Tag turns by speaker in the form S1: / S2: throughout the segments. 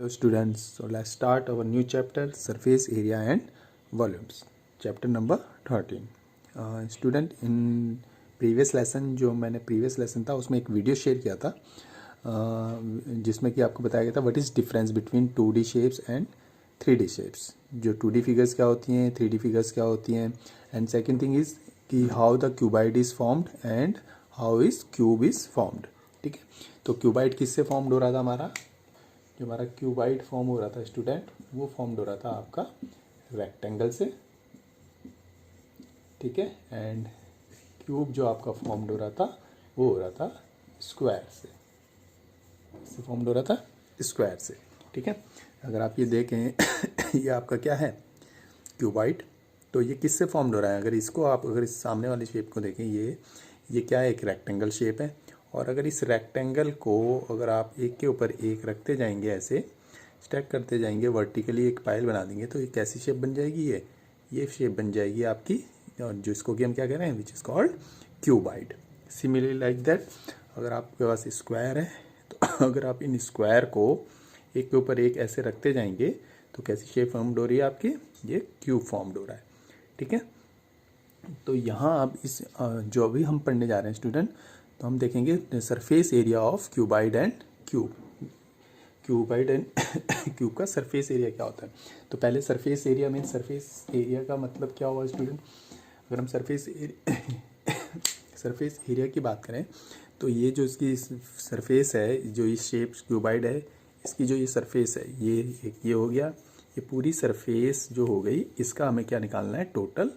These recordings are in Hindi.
S1: Hello students, so let's start our new chapter surface area and volumes, chapter number 13. Student in previous lesson जो मैंने previous lesson था उसमें एक वीडियो शेयर किया था जिसमें कि आपको बताया गया था what is difference between 2D shapes and 3D shapes. जो 2D फिगर्स क्या होती हैं, 3D फिगर्स क्या होती हैं, एंड सेकेंड थिंग इज़ कि how the cuboid is formed and how is cube is formed. ठीक है, तो क्यूबाइड किससे फॉर्म्ड हो रहा था हमारा, जो हमारा क्यूबाइड फॉर्म हो रहा था स्टूडेंट, वो फॉर्म हो रहा था आपका रेक्टेंगल से. ठीक है, एंड क्यूब जो आपका फॉर्म हो रहा था वो हो रहा था स्क्वायर से. इससे फॉर्म हो रहा था स्क्वायर से. ठीक है, अगर आप ये देखें ये आपका क्या है क्यूबाइड, तो ये किससे फॉर्म हो रहा है. अगर इसको आप अगर इस सामने वाली शेप को देखें, ये क्या है, एक रेक्टेंगल शेप है. और अगर इस रेक्टेंगल को अगर आप एक के ऊपर एक रखते जाएंगे, ऐसे स्टैक करते जाएंगे, वर्टिकली एक पाइल बना देंगे, तो ये कैसी शेप बन जाएगी, ये शेप बन जाएगी आपकी, और जो इसको कि हम क्या कह रहे हैं, which is called cuboid. Similarly like that, अगर आपके पास स्क्वायर है तो अगर आप इन स्क्वायर को एक के ऊपर एक ऐसे रखते जाएंगे तो कैसी शेप फॉर्म हो रही है आपकी, ये क्यूब फॉर्म हो रहा है. ठीक है, तो यहाँ अब इस जो अभी हम पढ़ने जा रहे हैं स्टूडेंट, तो हम देखेंगे surface area of cuboid and cube. Cuboid and cube का सरफेस एरिया क्या होता है. तो पहले surface area mean surface area का मतलब क्या हुआ स्टूडेंट. अगर हम सरफेस एरिया की बात करें तो ये जो इसकी सरफेस है, जो ये शेप क्यूबाइड है, इसकी जो ये सरफेस है, ये हो गया, ये पूरी सरफेस जो हो गई, इसका हमें क्या निकालना है, टोटल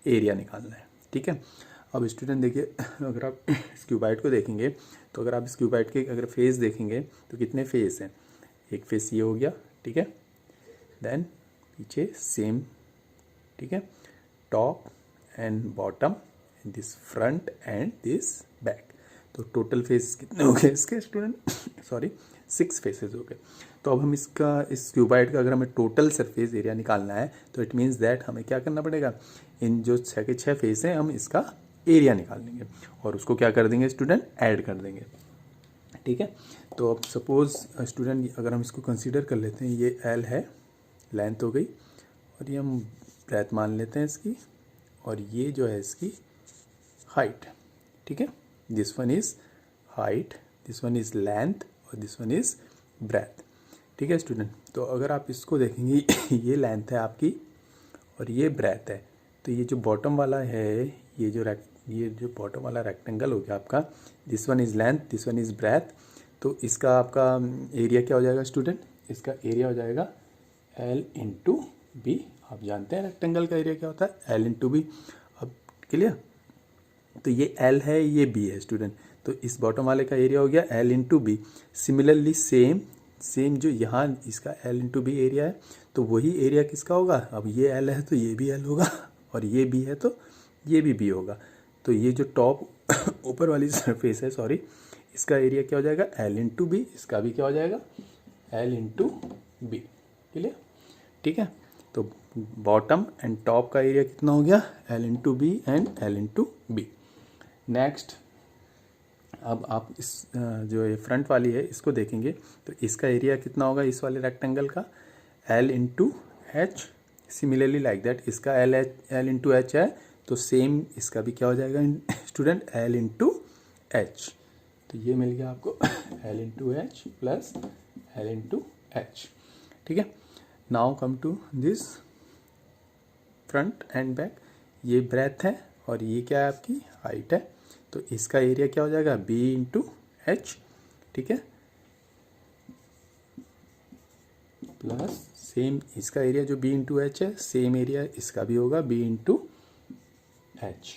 S1: एरिया निकालना है. ठीक है, अब स्टूडेंट देखिए, अगर आप इस क्यूबाइड को देखेंगे तो अगर आप इस क्यूबाइड के अगर फेस देखेंगे तो कितने फेस हैं, एक फेस ये हो गया. ठीक है, देन पीछे सेम. ठीक है, top and bottom, this front and this back. तो टोटल फेस कितने हो गए इसके स्टूडेंट, सॉरी 6 फेसेस हो गए. तो अब हम इस क्यूबाइड का अगर हमें टोटल सरफेस एरिया निकालना है तो इट मीन्स दैट हमें क्या करना पड़ेगा, इन जो 6 के 6 फेस हैं हम इसका एरिया निकाल लेंगे और उसको क्या कर देंगे स्टूडेंट, ऐड कर देंगे. ठीक है, तो अब सपोज स्टूडेंट अगर हम इसको कंसीडर कर लेते हैं, ये एल है, लेंथ हो गई, और ये हम ब्रेथ मान लेते हैं इसकी, और ये जो है इसकी हाइट. ठीक है, this one is height, this one is length, और दिस वन इज़ ब्रेथ. ठीक है स्टूडेंट, तो अगर आप इसको देखेंगे ये लेंथ है आपकी और ये ब्रेथ है. तो ये जो बॉटम वाला है, ये जो बॉटम वाला रेक्टेंगल हो गया आपका, this one is length, this one is breadth. तो इसका आपका एरिया क्या हो जाएगा स्टूडेंट, इसका एरिया हो जाएगा एल इंटू बी. आप जानते हैं रेक्टेंगल का एरिया क्या होता है, एल इंटू बी. अब क्लियर, तो ये एल है, ये बी है स्टूडेंट, तो इस बॉटम वाले का एरिया हो गया L into B. Similarly same जो यहाँ इसका एल इंटू बी एरिया है, तो वही एरिया किसका होगा, अब ये एल है तो ये भी एल होगा, और ये बी है तो ये भी बी होगा. तो ये जो टॉप ऊपर वाली सरफेस है, सॉरी, इसका एरिया क्या हो जाएगा, एल इंटू बी, इसका भी क्या हो जाएगा, एल इंटू बी. क्लियर, ठीक है, तो बॉटम एंड टॉप का एरिया कितना हो गया, L into B and L into B. Next, अब आप इस जो ये फ्रंट वाली है इसको देखेंगे तो इसका एरिया कितना होगा, इस वाले रेक्टेंगल का L into H. Similarly like that, इसका एल इंटू एच है, तो सेम इसका भी क्या हो जाएगा स्टूडेंट, एल इंटू एच. तो ये मिल गया आपको L into H plus L into H. ठीक है, now come to this front and back. ये ब्रेथ है और ये क्या है आपकी हाइट है, तो इसका एरिया क्या हो जाएगा, बी इंटू एच. ठीक है, प्लस सेम इसका एरिया जो बी इंटू एच है, सेम एरिया इसका भी होगा बी इंटू एच.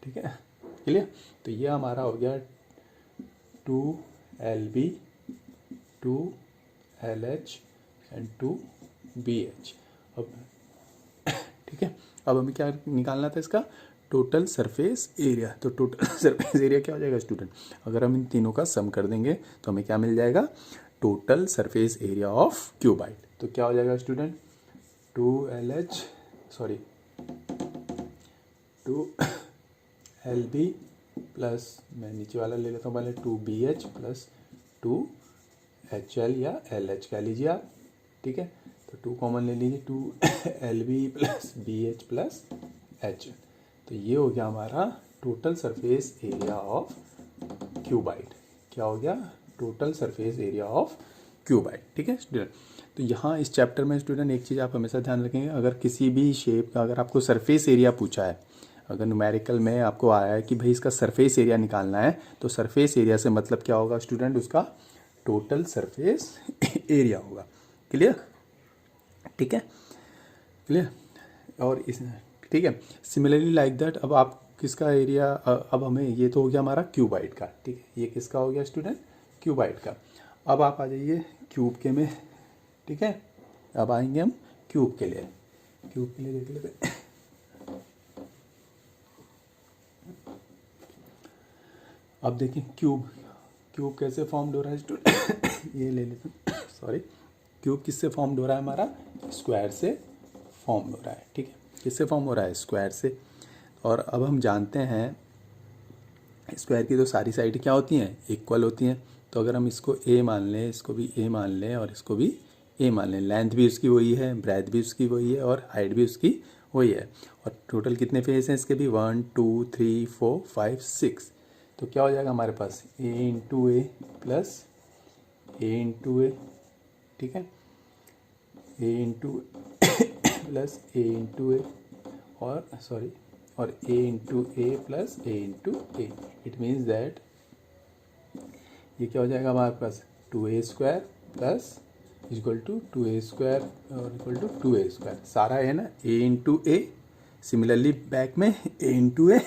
S1: ठीक है, क्लियर. तो ये हमारा हो गया 2LB 2LH एंड 2BH. अब ठीक है, अब हमें क्या निकालना था, इसका टोटल सरफेस एरिया. तो टोटल सरफेस एरिया क्या हो जाएगा स्टूडेंट, अगर हम इन तीनों का सम कर देंगे तो हमें क्या मिल जाएगा, total surface area of cuboid. तो क्या हो जाएगा स्टूडेंट, 2LB प्लस, मैं नीचे वाला ले लेता हूँ पहले, 2BH प्लस 2 एच एल या एल एच कह लीजिए आप, ठीक है। तो 2 कॉमन ले लीजिए, 2 L B plus B H plus H L. तो ये हो गया हमारा total surface area of cuboid. क्या हो गया? Total surface area of cuboid, ठीक है स्टूडेंट। तो यहाँ इस चैप्टर में स्टूडेंट एक चीज़ आप हमेशा ध्यान रखेंगे, अगर किसी भी शेप का अगर आपको सरफेस एरिया पूछा है, अगर न्यूमेरिकल में आपको आया है कि भाई इसका सरफेस एरिया निकालना है, तो सरफेस एरिया से मतलब क्या होगा स्टूडेंट? उसका टोटल सरफेस एरिया होगा। क्लियर? ठीक है, क्लियर। और इस, ठीक है, सिमिलरली लाइक दैट अब आप किसका एरिया, अब हमें ये तो हो गया हमारा क्यूबाइड का, ठीक है, ये किसका हो गया स्टूडेंट? क्यूबाइड का। अब आप आ जाइए क्यूब के में, ठीक है। अब आएंगे हम क्यूब के लिए, क्यूब के लिए देख लेते हैं। अब देखिए क्यूब, क्यूब कैसे फॉर्म्ड हो रहा है स्टूडेंट? ये ले लेते हैं, सॉरी। क्यूब किससे फॉर्म्ड हो रहा है हमारा? स्क्वायर से फॉर्म हो रहा है, ठीक है। किससे फॉर्म हो रहा है? स्क्वायर से। और अब हम जानते हैं स्क्वायर की तो सारी साइड क्या होती हैं? इक्वल होती हैं। तो अगर हम इसको ए मान लें, इसको भी ए मान लें और इसको भी ए मान लें, लेंथ भी उसकी वही है, ब्रेथ भी उसकी वही है और हाइट भी उसकी वही है। और टोटल कितने फेस हैं इसके भी? 1 2 3 4 5 6। तो क्या हो जाएगा हमारे पास? A into a plus a into a, ठीक है, a into plus a into a और सॉरी और a into a plus a into a. It means that ये क्या हो जाएगा हमारे पास? 2a square plus equal to 2a square और इक्वल टू 2a स्क्वायर। सारा है ना a into a, similarly back में a इंटू ए,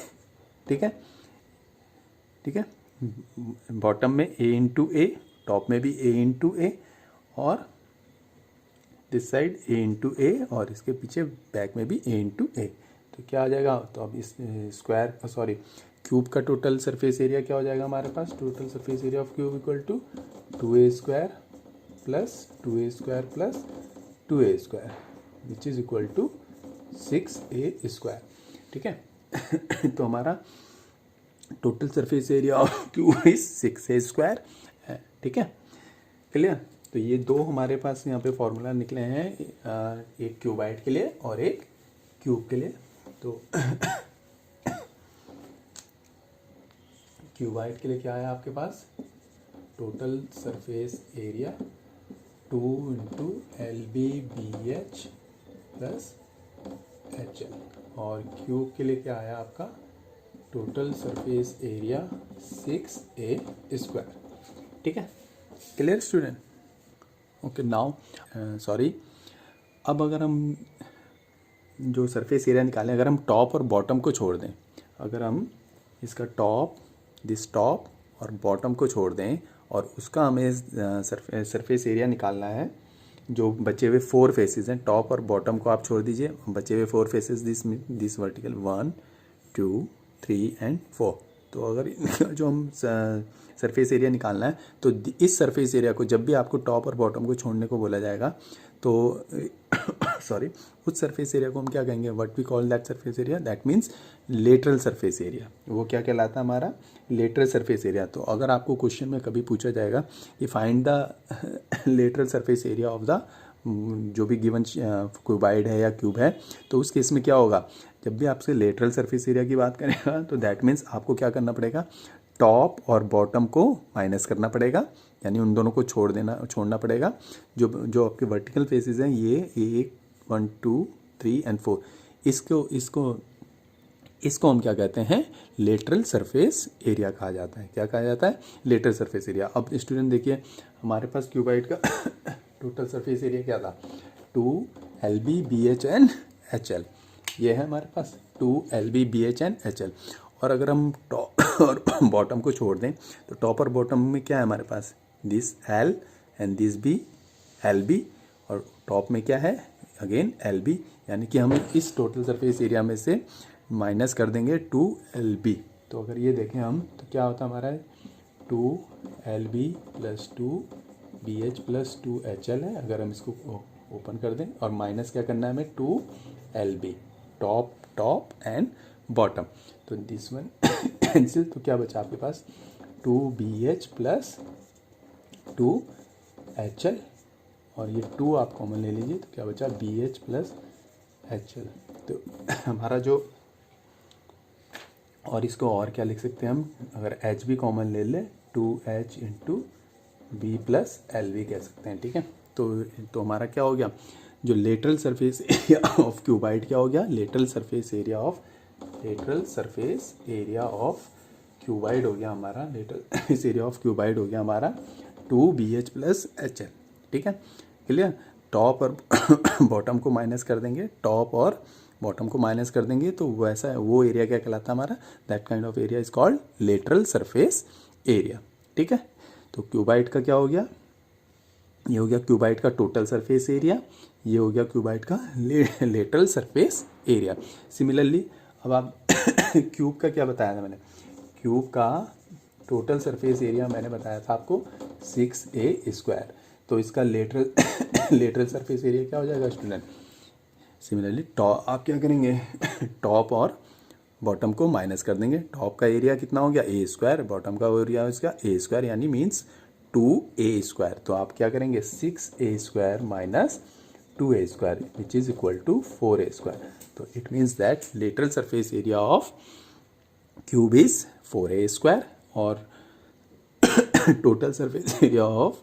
S1: ठीक है, ठीक है। बॉटम में a इंटू ए, टॉप में भी a इंटू ए और this side a into a और इसके पीछे बैक में भी a इंटू ए। तो क्या आ जाएगा? तो अब इस स्क्वायर सॉरी क्यूब का टोटल सरफेस एरिया क्या हो जाएगा हमारे पास? Total surface area of cube equal to 2a square plus 2a square plus 2a square which is equal to 6a square, ठीक है। तो हमारा total surface area of cube is 6a square है, ठीक है, क्लियर। तो ये दो हमारे पास यहाँ पे फॉर्मूला निकले हैं, एक क्यूबाइड के लिए और एक क्यूब के लिए। तो क्यूबाइड के लिए क्या है आपके पास? Total surface area 2 into l b b H plus H l. और क्यूब के लिए क्या आया आपका? Total surface area 6a square, ठीक है, clear student? Okay now sorry, अब अगर हम जो सरफेस एरिया निकालें, अगर हम टॉप और बॉटम को छोड़ दें, अगर हम इसका टॉप, दिस टॉप और बॉटम को छोड़ दें और उसका हमें सरफेस एरिया निकालना है, जो बचे हुए 4 फेसेस हैं, टॉप और बॉटम को आप छोड़ दीजिए, बचे हुए 4 फेसेस दिस वर्टिकल 1 2 3 एंड 4। तो अगर जो हम सरफेस एरिया निकालना है तो इस सरफेस एरिया को जब भी आपको टॉप और बॉटम को छोड़ने को बोला जाएगा तो सॉरी उस सरफेस एरिया को हम क्या कहेंगे? What we call that surface area? That means lateral surface area. वो क्या कहलाता है हमारा? Lateral surface area. तो अगर आपको क्वेश्चन में कभी पूछा जाएगा कि find the lateral surface area of the जो भी गिवन क्यूबाइड है या क्यूब है, तो उस केस में क्या होगा? जब भी आपसे लेटरल सरफेस एरिया की बात करेगा तो दैट मीन्स आपको क्या करना पड़ेगा? टॉप और बॉटम को माइनस करना पड़ेगा, यानी उन दोनों को छोड़ना पड़ेगा। जो आपके वर्टिकल फेसेस हैं ये 1 2 3 एंड 4, इसको हम क्या कहते हैं? लेटरल सरफेस एरिया कहा जाता है। क्या कहा जाता है? Lateral surface area. अब स्टूडेंट देखिए हमारे पास क्यूबाइड का टोटल सरफेस एरिया क्या था? 2 LB BH and HL। ये है हमारे पास 2 LB BH and HL। और अगर हम टॉप और बॉटम को छोड़ दें तो टॉप और बॉटम में क्या है हमारे पास? This L and this B LB, और टॉप में क्या है? अगेन LB, यानी कि हम इस टोटल सरफेस एरिया में से माइनस कर देंगे 2 LB। तो अगर ये देखें हम तो क्या होता है हमारा? 2 LB plus 2 BH plus 2 HL है। अगर हम इसको ओपन कर दें और माइनस क्या करना है हमें? 2 LB, टॉप एंड बॉटम। तो दिस वन कैंसिल, तो क्या बचा आपके पास? 2 BH प्लस 2 HL और ये 2 आप कॉमन ले लीजिए तो क्या बचा BH प्लस HL। तो हमारा जो, और इसको और क्या लिख सकते हैं हम, अगर H भी कॉमन ले लें 2H into B plus L भी कह सकते हैं, ठीक है। तो हमारा क्या हो गया, जो lateral surface area of cuboid क्या हो गया, lateral surface area of cuboid हो गया हमारा, lateral surface area of cuboid हो गया हमारा 2BH प्लस HL, ठीक है, क्लियर। टॉप और बॉटम को माइनस कर देंगे, टॉप और बॉटम को माइनस कर देंगे तो वैसा वो एरिया क्या कहलाता है हमारा, that kind of area is called lateral surface area, ठीक है। तो क्यूबाइड का क्या हो गया, ये हो गया क्यूबाइड का टोटल सरफेस एरिया, ये हो गया क्यूबाइड का लेटरल सरफेस एरिया। सिमिलरली अब आप क्यूब का क्या बताया था मैंने, क्यूब का टोटल सरफेस एरिया मैंने बताया था आपको 6A², तो इसका लेटरल सरफेस एरिया क्या हो जाएगा स्टूडेंट। सिमिलरली टॉप आप क्या करेंगे टॉप और बॉटम को माइनस कर देंगे, टॉप का एरिया कितना हो गया A², बॉटम का एरिया इसका A² यानी मीन्स 2A², तो आप क्या करेंगे 6A² minus 2A² which is equal to 4A², तो it means that lateral surface area of cube is 4A² और total surface area of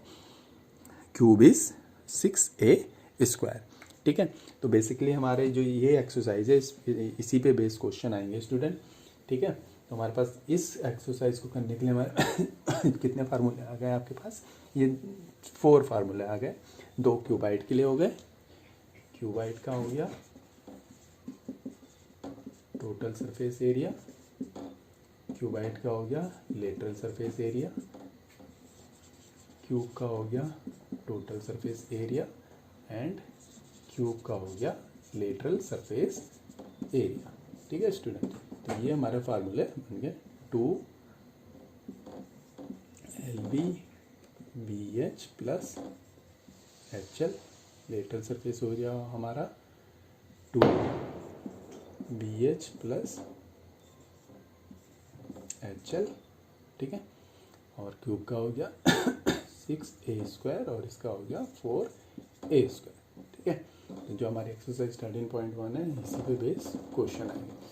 S1: cube is 6A², ठीक है। तो बेसिकली हमारे जो ये एक्सरसाइज है इसी पे बेस्ड क्वेश्चन आएंगे स्टूडेंट, ठीक है। तो हमारे पास इस एक्सरसाइज को करने के लिए हमारे कितने फार्मूले आ गए आपके पास, ये 4 फार्मूले आ गए, 2 क्यूबाइड के लिए हो गए, क्यूबाइड का हो गया टोटल सरफेस एरिया, क्यूबाइड का हो गया लेटरल सरफेस एरिया, क्यूब का हो गया total surface area and cube का हो गया लेटरल सरफेस एरिया, ठीक है स्टूडेंट। तो ये हमारे फार्मूले बन गए 2LBBH plus HL, lateral surface area हमारा 2BH प्लस HL, ठीक है, और क्यूब का हो गया 6A² और इसका हो गया 4A², ठीक है। तो जो हमारी एक्सरसाइज 13.1 है इसी पे बेस क्वेश्चन आएंगे।